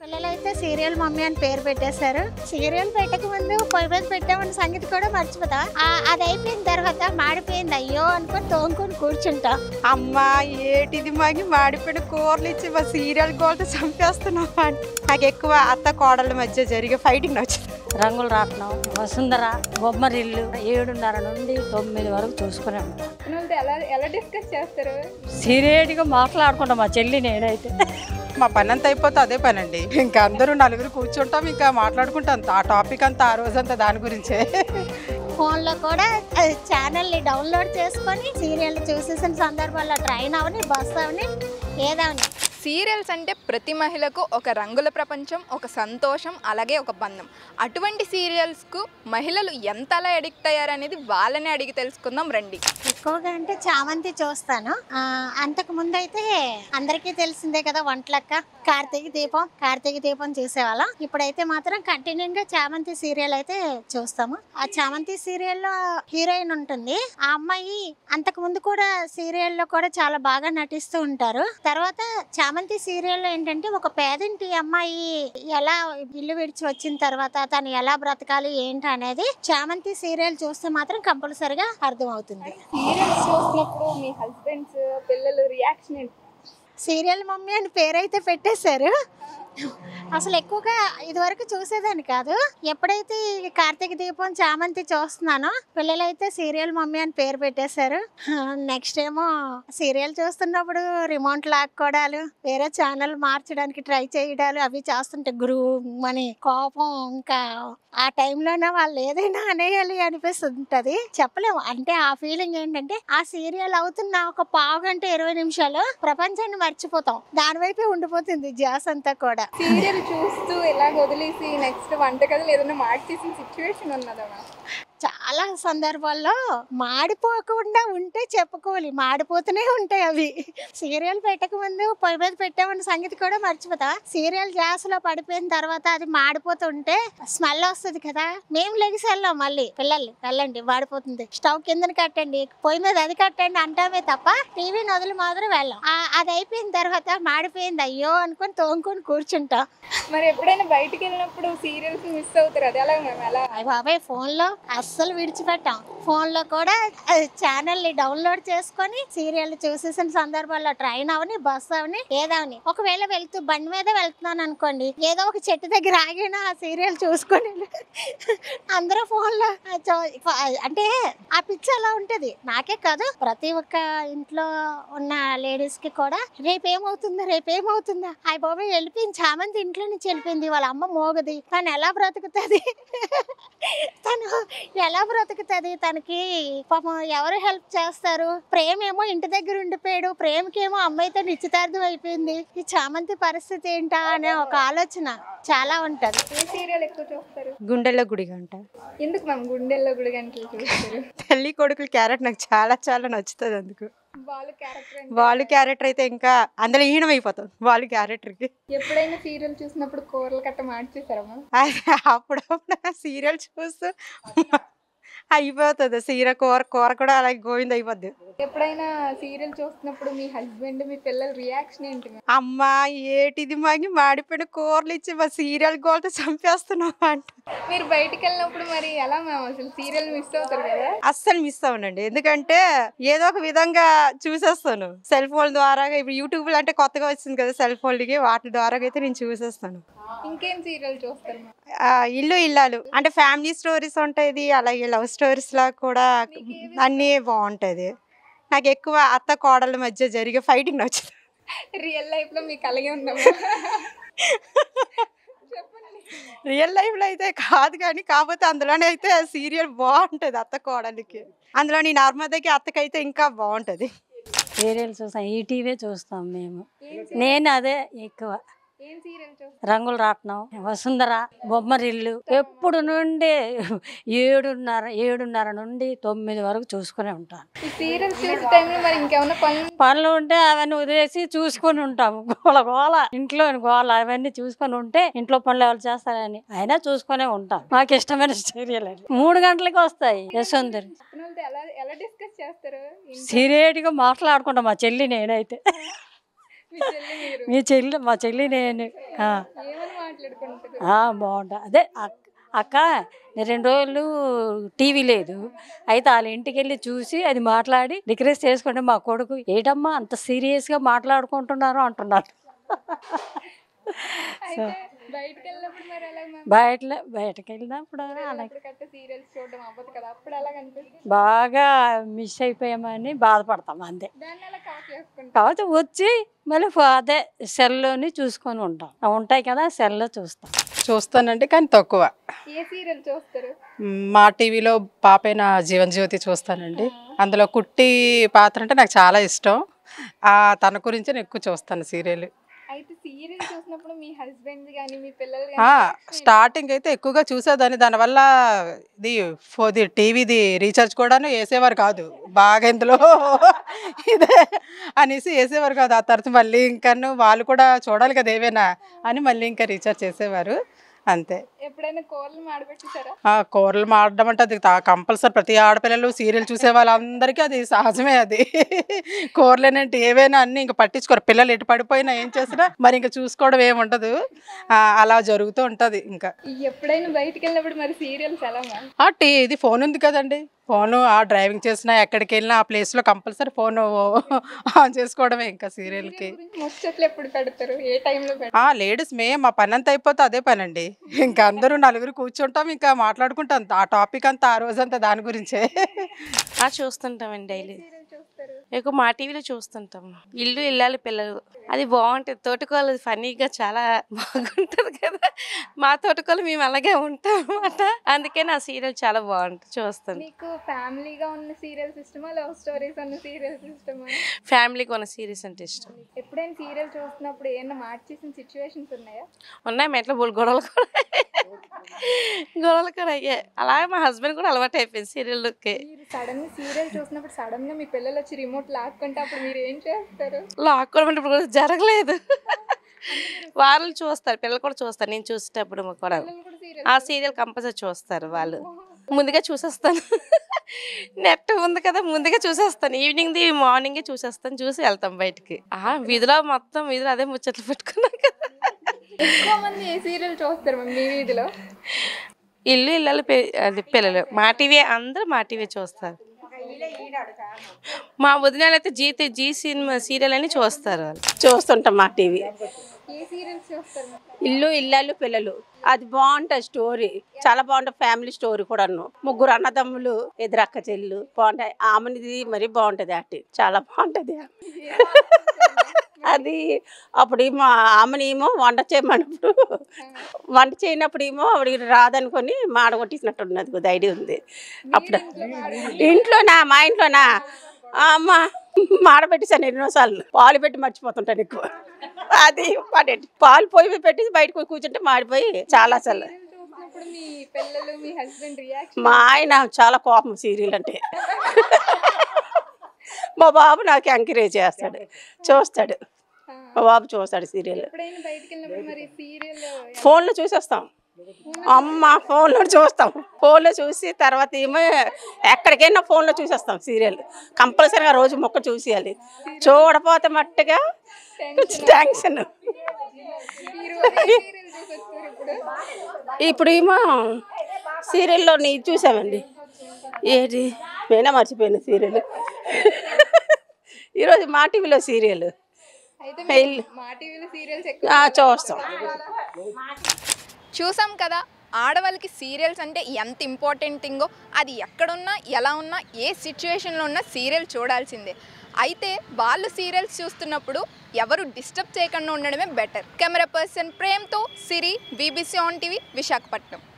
పిల్లలైతే serial mummy అని పేరు పెట్టేశారు. సీరియల్ పెట్టక ముందు పొయ్యి మీద పెట్టామన్న సంగతి కూడా మర్చిపోతా. అది అయిపోయిన తర్వాత మాడిపోయింది అయ్యో అనుకుని తోముకొని కూర్చుంటా. అమ్మా ఏటిది మాకి మాడిపోయిన కూరలు ఇచ్చి మా సీరియల్ గోల్తో చంపేస్తున్నాం. నాకు ఎక్కువ అత్త కోడళ్ళ మధ్య జరిగే ఫైటింగ్ నచ్చింది. రంగులు రాట్నం, వసుంధర, బొమ్మరిల్లు 7:30 నుండి 9 వరకు చూసుకునే ఉంటాను. ఎలా డిస్కస్ చేస్తారు? సీరియట్గా మాట్లాడుకుంటాం మా చెల్లి నేనైతే. మా పని అంతా అయిపోతే అదే పని అండి. ఇంకా అందరూ నలుగురు కూర్చుంటాం, ఇంకా మాట్లాడుకుంటాం. ఆ టాపిక్ అంతా ఆ రోజంతా దాని గురించే. ఫోన్లో కూడా ఛానల్ని డౌన్లోడ్ చేసుకొని సీరియల్ చూసేసిన సందర్భాల్లో ట్రైన్ అవని, బస్ అవని, ఏదవని. సీరియల్స్ అంటే ప్రతి మహిళకు ఒక రంగుల ప్రపంచం, ఒక సంతోషం, అలాగే ఒక బంధం. అటువంటి సీరియల్స్కు మహిళలు ఎంతలా అడిక్ట్ అయ్యారనేది వాళ్ళనే అడిగి తెలుసుకుందాం రండి. ఎక్కువగా అంటే చామంతి చూస్తాను. అంతకు ముందు అయితే అందరికీ తెలిసిందే కదా వంటలక్క, కార్తీక దీపం చూసేవాళ్ళం. ఇప్పుడైతే మాత్రం కంటిన్యూగా చామంతి సీరియల్ అయితే చూస్తాము. ఆ చామంతి సీరియల్లో హీరోయిన్ ఉంటుంది. ఆ అమ్మాయి అంతకు ముందు కూడా సీరియల్లో కూడా చాలా బాగా నటిస్తూ ఉంటారు. తర్వాత చామంతి సీరియల్లో ఏంటంటే ఒక పేదింటి అమ్మాయి ఎలా ఇల్లు విడిచి వచ్చిన తర్వాత తను ఎలా బ్రతకాలి ఏంటి అనేది చామంతి సీరియల్ చూస్తే మాత్రం కంపల్సరిగా అర్థం అవుతుంది. సీరియల్స్ చూసినప్పుడు మీ హస్బెండ్స్, పిల్లలు రియాక్షన్ ఏంటి? సీరియల్ మమ్మీ అని పేరైతే పెట్టేశారు. అసలు ఎక్కువగా ఇదివరకు చూసేదాన్ని కాదు. ఎప్పుడైతే కార్తీక దీపం చామంతి చూస్తున్నానో పిల్లలైతే సీరియల్ మమ్మీ అని పేరు పెట్టేశారు. నెక్స్ట్ ఏమో సీరియల్ చూస్తున్నప్పుడు రిమోట్ లాక్కోవడాలు, వేరే ఛానల్ మార్చడానికి ట్రై చేయడాలు అవి చేస్తుంటే గురు అని కోపం. ఇంకా ఆ టైంలోనే వాళ్ళు ఏదైనా అనేయాలి అనిపిస్తుంటది. చెప్పలేము. అంటే ఆ ఫీలింగ్ ఏంటంటే ఆ సీరియల్ అవుతున్న ఒక పావు గంట 20 నిమిషాలు ప్రపంచాన్ని మర్చిపోతాం. దాని వైపే ఉండిపోతుంది జాస్ అంతా కూడా. సీరియల్ చూస్తూ ఎలా వదిలేసి నెక్స్ట్ వంటగదిలో ఏదైనా మార్చేసిన సిచ్యువేషన్ ఉన్నదా? చాలా సందర్భాల్లో మాడిపోకుండా ఉంటే చెప్పుకోవాలి, మాడిపోతూనే ఉంటాయి అవి. సీరియల్ పెట్టక ముందు పొయ్యి మీద పెట్టామన్న సంగతి కూడా మర్చిపోతా. సీరియల్ గ్యాస్లో పడిపోయిన తర్వాత అది మాడిపోతుంటే స్మెల్ వస్తుంది కదా, మేము లెగిసి వెళ్ళాం. మళ్ళీ పిల్లలు వెళ్ళండి మాడిపోతుంది, స్టవ్ కింద కట్టండి, పొయ్యి మీద అది కట్టండి అంటామే తప్ప టీవీని వదిలి మాత్రం వెళ్ళాం. అది అయిపోయిన తర్వాత మాడిపోయింది అయ్యో అనుకుని తోముకొని కూర్చుంటాం. మరి ఎప్పుడైనా బయటికి వెళ్ళినప్పుడు సీరియల్స్ మిస్ అవుతారు, అది ఎలా మేము ఎలా? బాబాయ్ ఫోన్లో అస్సలు విడిచిపెట్టాం. ఫోన్లో కూడా ఛానల్ని డౌన్లోడ్ చేసుకొని సీరియల్ చూసేసిన సందర్భాల్లో ట్రైన్ అవని, బస్ అవని, ఏదవని. ఒకవేళ వెళ్తూ బండి మీద వెళ్తున్నాను అనుకోండి, ఏదో ఒక చెట్టు దగ్గర ఆగినా ఆ సీరియల్ చూసుకొని అందరూ ఫోన్లో అంటే ఆ పిచ్చి అలా ఉంటుంది. నాకే కాదు, ప్రతి ఒక్క ఇంట్లో ఉన్న లేడీస్ కి కూడా రేపేమవుతుందా అయ్య బాబాయ్ వెళ్ళిపోయింది చామంతి, ఇంట్లో నుంచి వెళ్ళిపోయింది, వాళ్ళ అమ్మ మోగది, తను ఎలా బ్రతుకుతుంది, తనకి పాపం ఎవరు హెల్ప్ చేస్తారు, ప్రేమేమో ఇంటి దగ్గర ఉండిపోయాడు, ప్రేమకేమో అమ్మాయితో నిశ్చితార్థం అయిపోయింది, ఈ చామంతి పరిస్థితి ఏంటా అనే ఒక ఆలోచన చాలా ఉంటది. ఏ సీరియల్ ఎక్కువ చూస్తారు? గుండెల్లో గుడి గంట. ఎందుకు మ్యామ్ గుండెల్లో గుడి గంటలు చూస్తారు? తల్లి కొడుకుల క్యారెక్టర్ నాకు చాలా చాలా నచ్చుతుంది. అందుకు వాళ్ళు క్యారెక్టర్ అయితే ఇంకా అందులో ఈయనమైపోతాం వాళ్ళు క్యారెక్టర్కి. ఎప్పుడైనా సీరియల్ చూసినప్పుడు కూరలు కట్ట మార్చేసారమ్మా? అప్పుడప్పుడు సీరియల్ చూస్తూ అయిపోతుంది. కూర కూడా అలాగే గోవింద అయిపోద్ది. ఎప్పుడైనా సీరియల్ చూస్తున్నప్పుడు మీ హస్బెండ్, మీ పిల్లల రియాక్షన్ ఏంటి? అమ్మా ఏటిది మాకి మాడిపోయిన కూరలు ఇచ్చి మా సీరియల్ గోల్తో చంపేస్తున్నాం అంట. మీరు బయటికి వెళ్ళినప్పుడు మరి ఎలా మ్యామ్ అసలు సీరియల్ మిస్ అవుతారు కదా? అస్సలు మిస్ అవ్వనండి, ఎందుకంటే ఏదో ఒక విధంగా చూసేస్తాను సెల్ ఫోన్ ద్వారా. ఇప్పుడు యూట్యూబ్ అంటే కొత్తగా వచ్చింది కదా సెల్ ఫోన్లకి, వాటి ద్వారా అయితే నేను చూసేస్తాను. ఇంకేం సీరియల్ చూస్తారు? ఇల్లు ఇల్లాలు అంటే ఫ్యామిలీ స్టోరీస్ ఉంటాయి, అలాగే లవ్ స్టోరీస్ లా కూడా అన్నీ బాగుంటది. నాకు ఎక్కువ అత్త కోడళ్ళ మధ్య జరిగే ఫైటింగ్ నచ్చుతుంది. రియల్ లైఫ్ లో మీకు అలాగే ఉందమ్మా? రియల్ లైఫ్ లో అయితే కాదు కానీ, కాకపోతే అందులోనే అయితే సీరియల్ బాగుంటది. అత్త కోడలికి అందులో నేను నర్మదకి అత్తకైతే ఇంకా బాగుంటది. సీరియల్ చూస్తాం, ఈటీవీ చూస్తాం మేము. నేను అదే ఎక్కువ. ఏం సీరియల్ చూస్తారు? రంగులు రాట్నం, వసుంధర, బొమ్మరిల్లు ఎప్పుడు నుండి 7:30 నుండి 9 వరకు చూసుకునే ఉంటాను. ఈ సీరియల్ చూసే టైంలో మరి ఇంకేమైనా పనులు ఉంటే అవన్నీ వదిలేసి చూసుకొని ఉంటాము. గోల ఇంట్లో గోల అవన్నీ చూసుకొని ఉంటే ఇంట్లో పనులు ఎవరు చేస్తారని అయినా చూసుకునే ఉంటాం. మాకు ఇష్టమైన సీరియల్ అది 3 గంటలకి వస్తాయి. యశోందరి ఎలా డిస్కస్ చేస్తారు? సీరియట్గా మాట్లాడుకుంటాం మా చెల్లి నేనైతే. మీ చెల్లి మా చెల్లి నేను ఏమని మాట్లాడుకుంటారు? బాగుంటా అదే అక్క నేను 2 రోజులు టీవీ లేదు, అయితే వాళ్ళ ఇంటికి వెళ్ళి చూసి అది మాట్లాడి రిక్వెస్ట్ చేసుకుంటే మా కొడుకు ఏటమ్మా అంత సీరియస్గా మాట్లాడుకుంటున్నారు అంటున్నారు. అయితే బయటకు వెళ్ళినప్పుడు మరి ఎలా మ్యామ్? బయటకు వెళ్ళినప్పుడు అలాగే సీరియల్స్ చూడడం అవ్వదు కదా, అప్పుడు ఎలా కనిపిస్తుంది? బాగా మిస్ అయిపోయామని బాధపడతాం అంతే. దాన్ని ఎలా కవర్ చేసుకుంటారు? కాకపోతే వచ్చి మళ్ళీ అదే సెల్లోని చూసుకొని ఉంటాం, ఉంటాయి కదా సెల్లో చూస్తాం. చూస్తానండి కానీ తక్కువ. ఏ సీరియల్ చూస్తారు? మా టీవీలో పాపైన జీవన్ జ్యోతి చూస్తానండి. అందులో కుట్టి పాత్ర అంటే నాకు చాలా ఇష్టం. తన గురించి నేను ఎక్కువ చూస్తాను సీరియల్. అయితే సీరియల్ చూసినప్పుడు మీ హస్బెండ్ కానీ మీ పిల్లలు స్టార్టింగ్ అయితే ఎక్కువగా చూసేదాన్ని. దానివల్ల ఇది టీవీది రీఛార్జ్ కూడాను వేసేవారు కాదు, బాగా ఇందులో ఇదే అనేసి వేసేవారు కాదు. ఆ తర్వాత మళ్ళీ ఇంకా వాళ్ళు కూడా చూడాలి కదా ఏవైనా అని మళ్ళీ ఇంకా రీఛార్జ్ చేసేవారు అంతే. ఎప్పుడైనా కూరలు మాడబెట్టించారా? కూరలు మాడడం అంటే అది కంపల్సరీ. ప్రతి ఆడపిల్లలు సీరియల్ చూసే వాళ్ళందరికీ అది సహజమే. అది కూరలేనంటే ఏవైనా అన్ని ఇంకా పట్టించుకోరు. పిల్లలు ఎటు పడిపోయినా ఏం చేసినా మరి ఇంకా చూసుకోవడం ఏముండదు, అలా జరుగుతూ ఉంటుంది. ఇంకా ఎప్పుడైనా బయటకు వెళ్ళినప్పుడు మరి సీరియల్స్ ఎలా మ్యామ్? ఇది ఫోన్ ఉంది కదండి, ఫోను డ్రైవింగ్ చేసినా ఎక్కడికి వెళ్ళినా ఆ ప్లేస్లో కంపల్సరీ ఫోన్ ఆన్ చేసుకోవడమే ఇంకా సీరియల్కి. ముచ్చట్లు ఎప్పుడు పెడతారు? ఏ టైంలో పెడతారు? లేడీస్ మా పని అంతా అయిపోతే అదే పని అండి. ఇంకా అందరూ నలుగురు కూర్చుంటాం, ఇంకా మాట్లాడుకుంటాం ఆ టాపిక్ అంతా, ఆ రోజంతా దాని గురించే. చూస్తుంటామండి డైలీ. ఎక్కువ మా టీవీలో చూస్తుంటాం. ఇల్లు ఇల్లాలి పిల్లలు అది బాగుంటుంది. తోటకోలు ఫన్నీగా చాలా బాగుంటుంది కదా, మా తోటకోలు మేము అలాగే ఉంటాం అన్నమాట. అందుకే నా సీరియల్ చాలా బాగుంటుంది, చూస్తాను. మీకు ఫ్యామిలీగా ఉన్న సీరియల్స్ ఇష్టమా, లవ్ స్టోరీస్ ఉన్న సీరియల్స్ ఇష్టమా? ఫ్యామిలీకి ఉన్న సీరియల్స్ అంటే ఇష్టం. ఎప్పుడైనా సీరియల్ చూస్తున్నప్పుడు ఏమైనా మార్చేసిన సిచ్యువేషన్స్ ఉన్నాయా? ఉన్నాయి, మెట్ల గొడవలు కూడా అయ్యాయి. అలాగే మా హస్బెండ్ కూడా అలవాటు అయిపోయింది సీరియల్కి. మీరు సడన్ సీరియల్ చూసినప్పుడు సడన్ గా మీ పిల్లలు వచ్చి రిమోట్ లాక్కుంటే అప్పుడు మీరు ఏం చేస్తారు? లాక్కోవడం అంటే ఇప్పుడు జరగలేదు. వాళ్ళు చూస్తారు, పిల్లలు కూడా చూస్తారు. నేను చూసేటప్పుడు కూడా ఆ సీరియల్ కంపల్సరీ చూస్తారు. వాళ్ళు ముందుగా చూసేస్తాను. నెట్ ఉంది కదా, ముందుగా చూసేస్తాను. ఈవినింగ్ది మార్నింగే చూసేస్తాను, చూసి వెళ్తాం బయటికి. వీధిలో మొత్తం వీధిలో అదే ముచ్చట్లు పెట్టుకున్నాం కదా. ఎక్కువ మంది ఏ సీరియల్ చూస్తారు మీ వీధిలో? ఇల్లు ఇల్లాలు అది పిల్లలు మా టీవీ, అందరూ మా టీవీ చూస్తారు. మా వదినాలు అయితే జీ సినిమా సీరియల్ అని చూస్తారు. వాళ్ళు చూస్తుంటాం మా టీవీ. ఏ సీరియల్స్ చూస్తారు? ఇల్లు ఇల్లాలు పిల్లలు అది బాగుంటుంది. స్టోరీ చాలా బాగుంటుంది. ఫ్యామిలీ స్టోరీ కూడాను. 3 అన్నదమ్ములు, ఎదురక్క చెల్లు బాగుంటాయి. ఆమెనిది మరీ బాగుంటుంది. యాక్టింగ్ చాలా బాగుంటుంది. అది అప్పుడు ఏమో ఆమెనేమో వంట చేయనప్పుడు ఏమో ఆవిడకి రాదనుకొని మాడగొట్టేసినట్టున్నది, కొద్ది ఐడియా ఉంది. అప్పుడు ఇంట్లోనా, మా ఇంట్లోనా అమ్మ మాడబెట్టేసాను ఎన్నోసార్లు. పాలు పెట్టి మర్చిపోతుంటాను ఎక్కువ. అది పాలు పొయ్యి పెట్టి బయటకు కూర్చుంటే మాడిపోయి చాలా సార్లు. మా ఆయన చాలా కోపం సీరియల్ అంటే. మా బాబు నాకు ఎంకరేజ్ చేస్తాడు, చూస్తాడు. మా బాబు చూస్తాడు సీరియల్. ఫోన్లో చూసేస్తాం. అమ్మ ఫోన్లో చూస్తాం. ఫోన్లో చూసి తర్వాత ఏమో ఎక్కడికైనా ఫోన్లో చూసేస్తాం సీరియల్. కంపల్సరీగా రోజు మొక్క చూసేయాలి. చూడపోతే మట్టుగా టెన్షన్. ఇప్పుడు ఏమో సీరియల్లో నీ చూసామండి. ఏంటి నేనే మర్చిపోయాను సీరియల్. ఈరోజు మా టీవీలో సీరియల్ చూస్తాం. చూసాం కదా, ఆడవాళ్ళకి సీరియల్స్ అంటే ఎంత ఇంపార్టెంట్ థింగో. అది ఎక్కడున్నా, ఎలా ఉన్నా, ఏ సిచ్యువేషన్లో ఉన్నా సీరియల్ చూడాల్సిందే. అయితే వాళ్ళు సీరియల్స్ చూస్తున్నప్పుడు ఎవరు డిస్టర్బ్ చేయకుండా ఉండడమే బెటర్. కెమెరా పర్సన్ ప్రేమ్తో Siri, BBC on TV, Visakhapatnam.